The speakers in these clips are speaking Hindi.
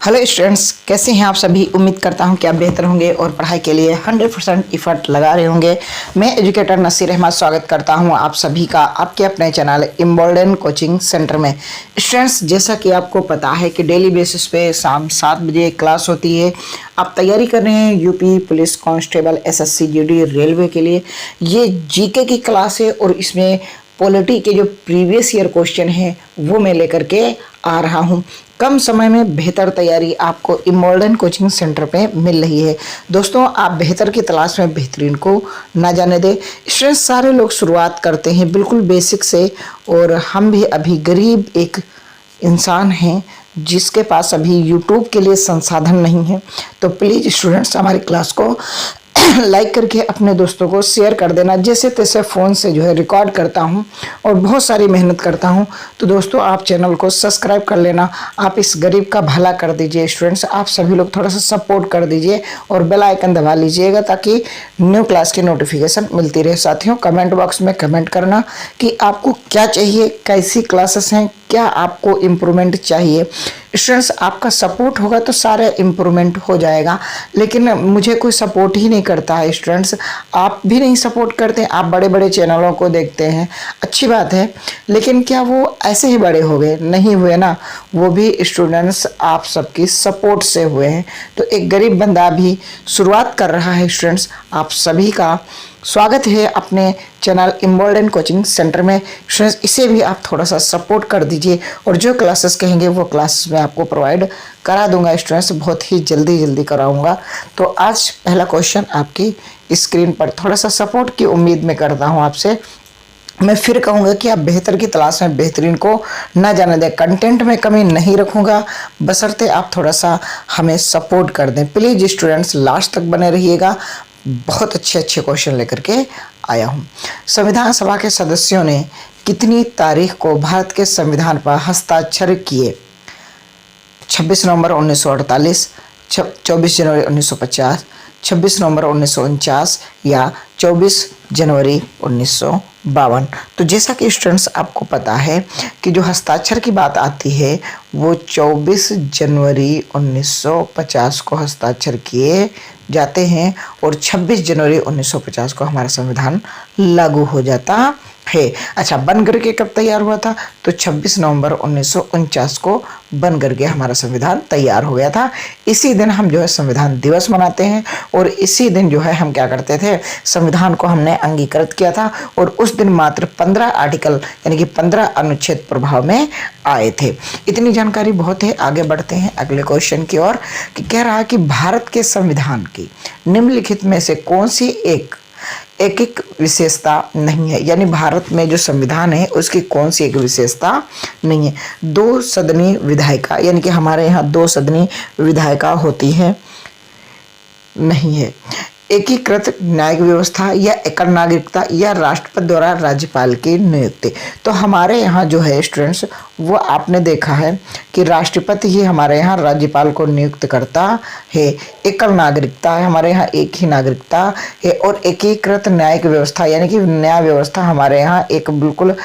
हेलो स्टूडेंट्स, कैसे हैं आप सभी। उम्मीद करता हूं कि आप बेहतर होंगे और पढ़ाई के लिए 100% इफर्ट लगा रहे होंगे। मैं एजुकेटर नसीर अहमद स्वागत करता हूं आप सभी का आपके अपने चैनल इम्बोल्डन कोचिंग सेंटर में। स्टूडेंट्स, जैसा कि आपको पता है कि डेली बेसिस पे शाम 7 बजे क्लास होती है। आप तैयारी कर रहे हैं UP police constable, SSC, GD, railway के लिए। ये जीके की क्लास है और इसमें पॉलिटी के जो प्रीवियस ईयर क्वेश्चन हैं वो मैं लेकर के आ रहा हूँ। कम समय में बेहतर तैयारी आपको इम्बोल्डन कोचिंग सेंटर पे मिल रही है। दोस्तों, आप बेहतर की तलाश में बेहतरीन को ना जाने दें। स्टूडेंट्स, सारे लोग शुरुआत करते हैं बिल्कुल बेसिक से, और हम भी अभी गरीब एक इंसान हैं जिसके पास अभी यूट्यूब के लिए संसाधन नहीं है। तो प्लीज़ स्टूडेंट्स, हमारी क्लास को लाइक करके अपने दोस्तों को शेयर कर देना। जैसे तैसे फ़ोन से जो है रिकॉर्ड करता हूँ और बहुत सारी मेहनत करता हूँ। तो दोस्तों, आप चैनल को सब्सक्राइब कर लेना। आप इस गरीब का भला कर दीजिए। स्टूडेंट्स, आप सभी लोग थोड़ा सा सपोर्ट कर दीजिए और बेल आइकन दबा लीजिएगा ताकि न्यू क्लास की नोटिफिकेशन मिलती रहे। साथियों, कमेंट बॉक्स में कमेंट करना कि आपको क्या चाहिए, कैसी क्लासेस हैं, क्या आपको इम्प्रूवमेंट चाहिए। स्टूडेंट्स, आपका सपोर्ट होगा तो सारा इम्प्रूवमेंट हो जाएगा, लेकिन मुझे कोई सपोर्ट ही नहीं करता है। स्टूडेंट्स, आप भी नहीं सपोर्ट करते। आप बड़े बड़े चैनलों को देखते हैं, अच्छी बात है, लेकिन क्या वो ऐसे ही बड़े हो गए? नहीं हुए ना। वो भी स्टूडेंट्स आप सबकी सपोर्ट से हुए हैं। तो एक गरीब बंदा भी शुरुआत कर रहा है। स्टूडेंट्स, आप सभी का स्वागत है अपने चैनल इम्बोल्डन कोचिंग सेंटर में। स्टूडेंट्स, इसे भी आप थोड़ा सा सपोर्ट कर दीजिए और जो क्लासेस कहेंगे वो क्लासेस मैं आपको प्रोवाइड करा दूंगा। स्टूडेंट्स, बहुत ही जल्दी कराऊंगा। तो आज पहला क्वेश्चन आपकी स्क्रीन पर, थोड़ा सा सपोर्ट की उम्मीद में करता हूँ आपसे। मैं फिर कहूँगा कि आप बेहतर की तलाश में बेहतरीन को ना जाने दें। कंटेंट में कमी नहीं रखूँगा, बशर्ते आप थोड़ा सा हमें सपोर्ट कर दें। प्लीज़ स्टूडेंट्स, लास्ट तक बने रहिएगा। बहुत अच्छे क्वेश्चन लेकर के आया हूँ। संविधान सभा के सदस्यों ने कितनी तारीख को भारत के संविधान पर हस्ताक्षर किए? 26 नवंबर 1948, 24 जनवरी 1950, 26 नवंबर 1949 या 24 जनवरी 1952। तो जैसा कि स्टूडेंट्स आपको पता है कि जो हस्ताक्षर की बात आती है वो 24 जनवरी 1950 को हस्ताक्षर किए जाते हैं और 26 जनवरी 1950 को हमारा संविधान लागू हो जाता है। अच्छा, बन करके कब तैयार हुआ था? तो 26 नवंबर 1949 को बन करके हमारा संविधान तैयार हो गया था। इसी दिन हम जो है संविधान दिवस मनाते हैं और इसी दिन जो है हम क्या करते थे, संविधान को हमने अंगीकृत किया था। और उस दिन मात्र 15 आर्टिकल यानी कि 15 अनुच्छेद प्रभाव में आए थे। इतनी जानकारी बहुत है। आगे बढ़ते हैं अगले क्वेश्चन की ओर, कि कह रहा है कि भारत के संविधान की निम्नलिखित में से कौन सी एक विशेषता नहीं है। यानी भारत में जो संविधान है उसकी कौन सी एक विशेषता नहीं है? 2 सदनी विधायिका, यानी कि हमारे यहाँ 2 सदनी विधायिका होती है, नहीं है। एकीकृत न्यायिक व्यवस्था या एकल नागरिकता या राष्ट्रपति द्वारा राज्यपाल की नियुक्ति। तो हमारे यहाँ जो है स्टूडेंट्स, वो आपने देखा है कि राष्ट्रपति ही हमारे यहाँ राज्यपाल को नियुक्त करता है। एकल नागरिकता है, हमारे यहाँ एक ही नागरिकता है। और एकीकृत न्यायिक व्यवस्था यानी कि न्याय व्यवस्था हमारे यहाँ एक बिल्कुल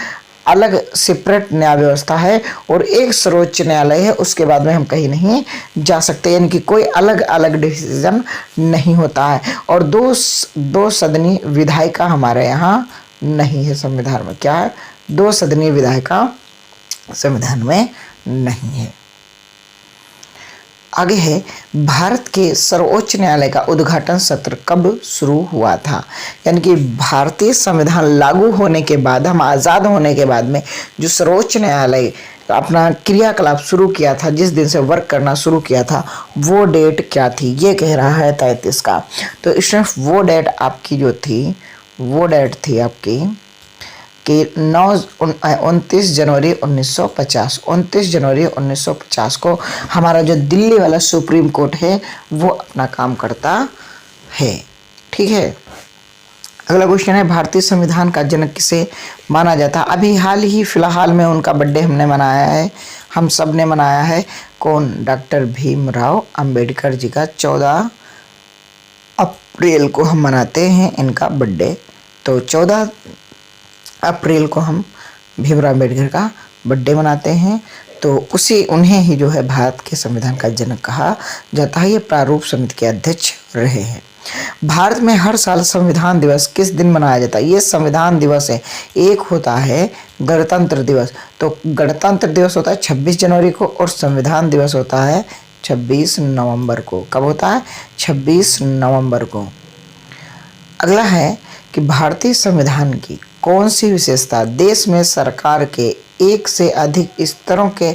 अलग सेपरेट न्याय व्यवस्था है और एक सर्वोच्च न्यायालय है। उसके बाद में हम कहीं नहीं जा सकते, यानी कि कोई अलग अलग डिसीजन नहीं होता है। और दो सदनी विधायिका हमारे यहाँ नहीं है संविधान में। क्या है? 2 सदनी विधायिका संविधान में नहीं है। आगे है, भारत के सर्वोच्च न्यायालय का उद्घाटन सत्र कब शुरू हुआ था? यानी कि भारतीय संविधान लागू होने के बाद, हम आज़ाद होने के बाद में जो सर्वोच्च न्यायालय अपना क्रियाकलाप शुरू किया था, जिस दिन से वर्क करना शुरू किया था, वो डेट क्या थी? ये कह रहा है 33 का। तो स्टूडेंट्स, वो डेट आपकी जो थी, वो डेट थी आपकी कि 29 जनवरी 1950। 29 जनवरी 1950 को हमारा जो दिल्ली वाला सुप्रीम कोर्ट है वो अपना काम करता है। ठीक है। अगला क्वेश्चन है, भारतीय संविधान का जनक किसे माना जाता है? अभी फिलहाल में उनका बर्थडे हमने मनाया है, हम सब ने मनाया है। कौन? डॉक्टर भीमराव अंबेडकर जी का 14 अप्रैल को हम मनाते हैं इनका बर्थडे। तो 14 अप्रैल को हम भीमराव अंबेडकर का बर्थडे मनाते हैं। तो तो उन्हें ही जो है भारत के संविधान का जनक कहा जाता है। ये प्रारूप समिति के अध्यक्ष रहे हैं। भारत में हर साल संविधान दिवस किस दिन मनाया जाता है? ये संविधान दिवस है। एक होता है गणतंत्र दिवस, तो गणतंत्र दिवस होता है 26 जनवरी को और संविधान दिवस होता है 26 नवंबर को। कब होता है? 26 नवंबर को। अगला है कि भारतीय संविधान की कौन सी विशेषता देश में सरकार के एक से अधिक स्तरों के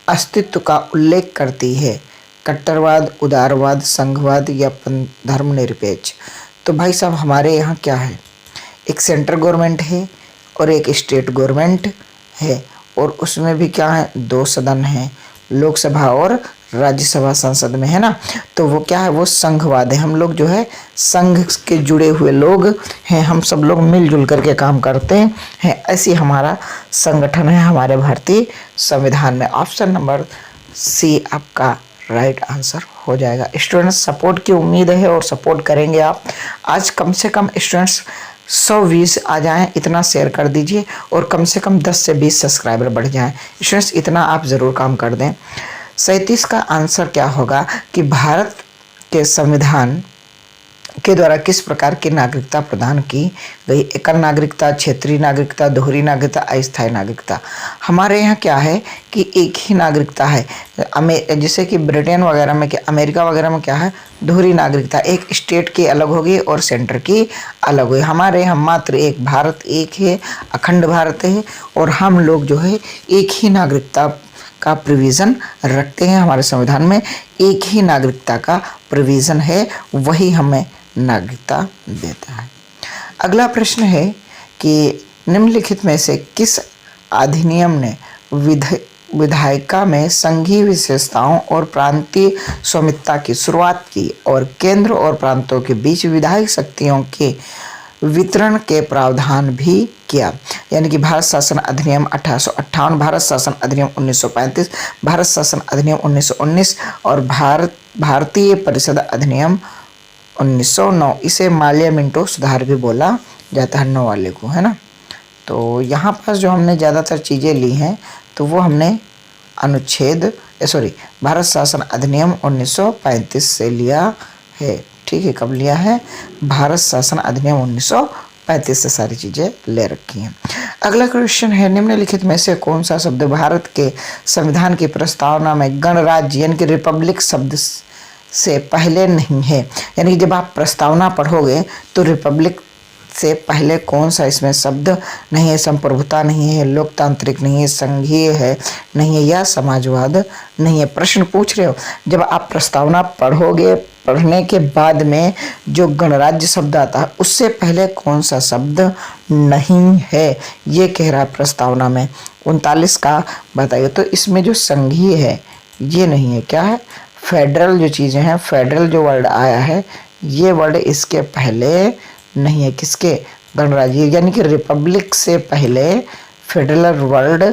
अस्तित्व का उल्लेख करती है? कट्टरवाद, उदारवाद, संघवाद या धर्मनिरपेक्ष? तो भाई साहब हमारे यहाँ क्या है, एक सेंट्रल गवर्नमेंट है और एक स्टेट गवर्नमेंट है, और उसमें भी क्या है, 2 सदन हैं, लोकसभा और राज्यसभा संसद में, है ना। तो वो क्या है, वो संघवाद है। हम लोग जो है संघ के जुड़े हुए लोग हैं, हम सब लोग मिलजुल करके काम करते हैं, ऐसी हमारा संगठन है हमारे भारतीय संविधान में। ऑप्शन नंबर सी आपका राइट आंसर हो जाएगा। स्टूडेंट्स सपोर्ट की उम्मीद है और सपोर्ट करेंगे आप। आज कम से कम स्टूडेंट्स 120 आ जाएं, इतना शेयर कर दीजिए, और कम से कम 10 से 20 सब्सक्राइबर बढ़ जाएं। स्टूडेंट्स इतना आप ज़रूर काम कर दें। 37 का आंसर क्या होगा कि भारत के संविधान के द्वारा किस प्रकार की नागरिकता प्रदान की गई? एकल नागरिकता, क्षेत्रीय नागरिकता, दोहरी नागरिकता, अस्थायी नागरिकता। हमारे यहाँ क्या है कि एक ही नागरिकता है। जैसे कि ब्रिटेन वगैरह में, क्या अमेरिका वगैरह में क्या है, दोहरी नागरिकता, एक स्टेट की अलग होगी और सेंटर की अलग होगी। हमारे यहाँ मात्र एक भारत एक है, अखंड भारत है, और हम लोग जो है एक ही नागरिकता का प्रोविज़न रखते हैं। हमारे संविधान में एक ही नागरिकता का प्रोविज़न है, वही हमें नागरिकता देता है। अगला प्रश्न है कि निम्नलिखित में से किस अधिनियम ने विधायिका में संघीय विशेषताओं और प्रांतीय स्वामित्व की शुरुआत की और केंद्र और प्रांतों के बीच विधायक शक्तियों के वितरण के प्रावधान भी किया? यानी कि भारत शासन अधिनियम 1858, भारत शासन अधिनियम 1935, भारत शासन अधिनियम 1919 और भारतीय परिषद अधिनियम 1909। इसे माल्या मिंटो सुधार भी बोला जाता है, 9 वाले को, है ना। तो यहाँ पास जो हमने ज़्यादातर चीज़ें ली हैं तो वो हमने भारत शासन अधिनियम 1935 से लिया है। ठीक है, कब लिया है? भारत शासन अधिनियम 1935 से सारी चीज़ें ले रखी हैं। अगला क्वेश्चन है, निम्नलिखित में से कौन सा शब्द भारत के संविधान की प्रस्तावना में गणराज्य यानी कि रिपब्लिक शब्द से पहले नहीं है? यानी कि जब आप प्रस्तावना पढ़ोगे तो रिपब्लिक से पहले कौन सा इसमें शब्द नहीं है? संप्रभुता नहीं है, लोकतांत्रिक नहीं है, संघीय है नहीं है, या समाजवाद नहीं है? प्रश्न पूछ रहे हो। जब आप प्रस्तावना पढ़ोगे, पढ़ने के बाद में जो गणराज्य शब्द आता है उससे पहले कौन सा शब्द नहीं है, ये कह रहा है प्रस्तावना में। 39 का बताइए। तो इसमें जो संघीय है ये नहीं है, क्या है? फेडरल जो चीज़ें हैं, फेडरल जो वर्ड आया है ये वर्ड इसके पहले नहीं है। किसके? गणराज्य यानी कि रिपब्लिक से पहले फेडरल वर्ड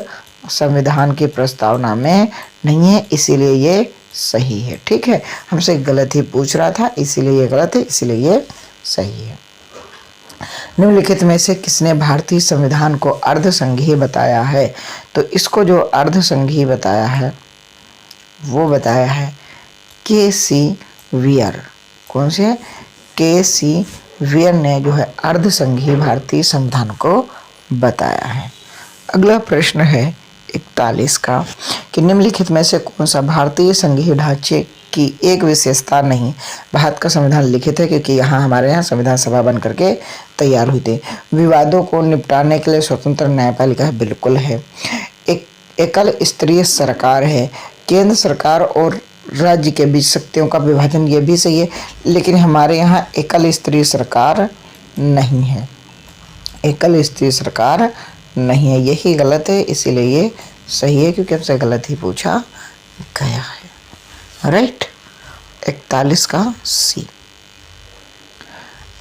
संविधान की प्रस्तावना में नहीं है, इसीलिए ये सही है। ठीक है, हमसे गलत ही पूछ रहा था, इसीलिए ये गलत है, इसीलिए ये सही है। निम्नलिखित में से किसने भारतीय संविधान को अर्धसंघीय बताया है? तो इसको जो अर्धसंघीय बताया है वो बताया है के.सी. वियर। कौन से? के.सी. वियर ने जो है अर्धसंघीय भारतीय संविधान को बताया है। अगला प्रश्न है 41 का कि निम्नलिखित में से कौन सा भारतीय संघीय ढांचे की एक विशेषता नहीं? भारत का संविधान लिखित है क्योंकि यहाँ हमारे यहाँ संविधान सभा बन करके तैयार हुई थी। विवादों को निपटाने के लिए स्वतंत्र न्यायपालिका बिल्कुल है। एक एकल स्तरीय सरकार है। केंद्र सरकार और राज्य के बीच शक्तियों का विभाजन, ये भी सही है, लेकिन हमारे यहाँ एकल स्तरीय सरकार नहीं है। एकल स्तरीय सरकार नहीं है, यही गलत है, इसीलिए ये सही है क्योंकि हमसे गलत ही पूछा गया है। राइट, 41 का सी।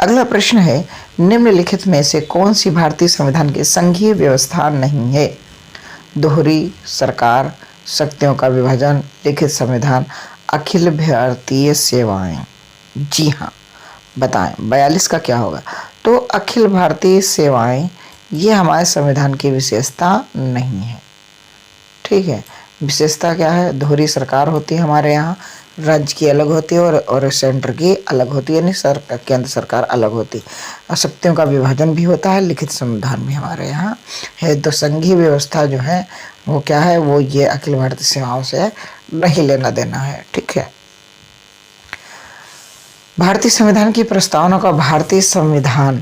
अगला प्रश्न है, निम्नलिखित में से कौन सी भारतीय संविधान की संघीय व्यवस्था नहीं है? दोहरी सरकार, शक्तियों का विभाजन, लिखित संविधान, अखिल भारतीय सेवाएं। जी हाँ, बताएं 42 का क्या होगा? तो अखिल भारतीय सेवाएं ये हमारे संविधान की विशेषता नहीं है। ठीक है, विशेषता क्या है, दोहरी सरकार होती है हमारे यहाँ, राज्य की अलग होती है और सेंटर की अलग होती है, यानी केंद्र सरकार अलग होती है। शक्तियों का विभाजन भी होता है, लिखित संविधान भी हमारे यहाँ है। तो संघीय व्यवस्था जो है वो क्या है, वो ये अखिल भारतीय सीमाओं से नहीं लेना देना है, ठीक है। भारतीय संविधान की प्रस्तावना को भारतीय संविधान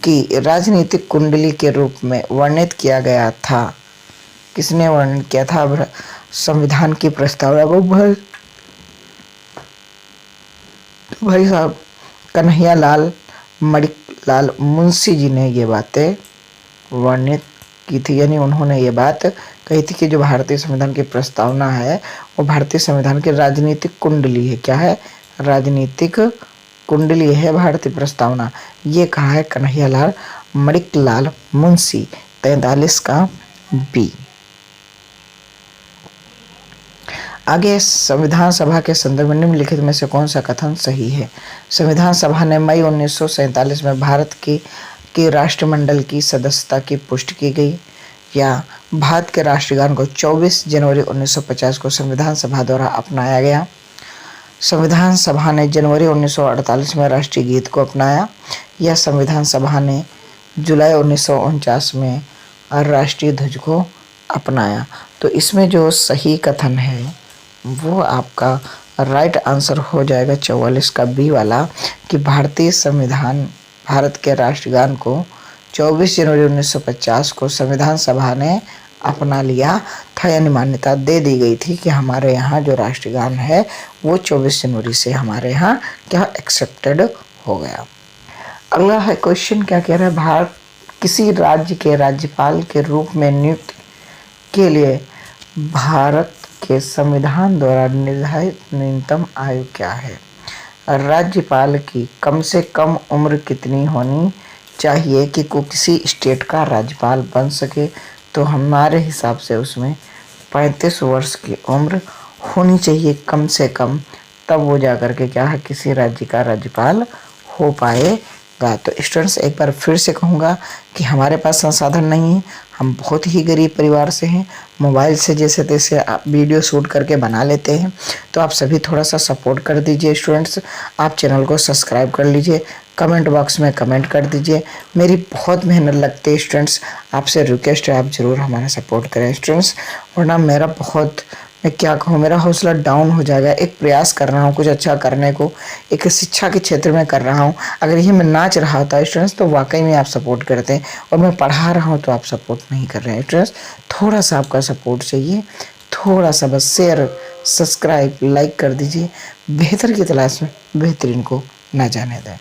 की राजनीतिक कुंडली के रूप में वर्णित किया गया था। किसने वर्णन किया था संविधान की प्रस्तावना को? भाई साहब कन्हैया लाल मणिलाल मुंशी जी ने ये बातें वर्णित की थी, यानी उन्होंने ये बात कही थी कि जो भारतीय संविधान की प्रस्तावना है वो भारतीय संविधान की राजनीतिक कुंडली है। क्या है? राजनीतिक कुंडली है भारतीय प्रस्तावना। ये कहा है कन्हैया लाल मणिलाल मुंशी, 43 का बी। आगे संविधान सभा के संदर्भ में निम्नलिखित में से कौन सा कथन सही है? संविधान सभा ने मई 1947 में भारत की राष्ट्रमंडल की सदस्यता की पुष्टि की गई, या भारत के राष्ट्रगान को 24 जनवरी 1950 को संविधान सभा द्वारा अपनाया गया। संविधान सभा ने जनवरी 1948 में राष्ट्रीय गीत को अपनाया, या संविधान सभा ने जुलाई 1949 में राष्ट्रीय ध्वज को अपनाया। तो इसमें जो सही कथन है वो आपका राइट आंसर हो जाएगा 44 का बी वाला, कि भारतीय संविधान भारत के राष्ट्रगान को 24 जनवरी 1950 को संविधान सभा ने अपना लिया था, यानी मान्यता दे दी गई थी कि हमारे यहाँ जो राष्ट्रगान है वो 24 जनवरी से हमारे यहाँ क्या एक्सेप्टेड हो गया। अगला है क्वेश्चन, क्या कह रहा है? भारत किसी राज्य के राज्यपाल के रूप में नियुक्त के लिए भारत के संविधान द्वारा निर्धारित न्यूनतम आयु क्या है? राज्यपाल की कम से कम उम्र कितनी होनी चाहिए कि को किसी स्टेट का राज्यपाल बन सके? तो हमारे हिसाब से उसमें 35 वर्ष की उम्र होनी चाहिए कम से कम, तब वो जा कर के क्या है किसी राज्य का राज्यपाल हो पाएगा। तो स्टूडेंट्स एक बार फिर से कहूँगा कि हमारे पास संसाधन नहीं है, हम बहुत ही गरीब परिवार से हैं, मोबाइल से जैसे तैसे आप वीडियो शूट करके बना लेते हैं। तो आप सभी थोड़ा सा सपोर्ट कर दीजिए स्टूडेंट्स, आप चैनल को सब्सक्राइब कर लीजिए, कमेंट बॉक्स में कमेंट कर दीजिए। मेरी बहुत मेहनत लगती है स्टूडेंट्स, आपसे रिक्वेस्ट है आप ज़रूर हमारा सपोर्ट करें स्टूडेंट्स, वरना मेरा बहुत, मैं क्या कहूँ, मेरा हौसला डाउन हो जाएगा। एक प्रयास कर रहा हूँ कुछ अच्छा करने को, एक शिक्षा के क्षेत्र में कर रहा हूँ। अगर ये मैं नाच रहा होता स्टूडेंट्स तो वाकई में आप सपोर्ट करते हैं, और मैं पढ़ा रहा हूँ तो आप सपोर्ट नहीं कर रहे हैं स्टूडेंट्स। थोड़ा सा आपका सपोर्ट चाहिए, थोड़ा सा बस शेयर सब्सक्राइब लाइक कर दीजिए। बेहतर की तलाश में बेहतरीन को ना जाने दें।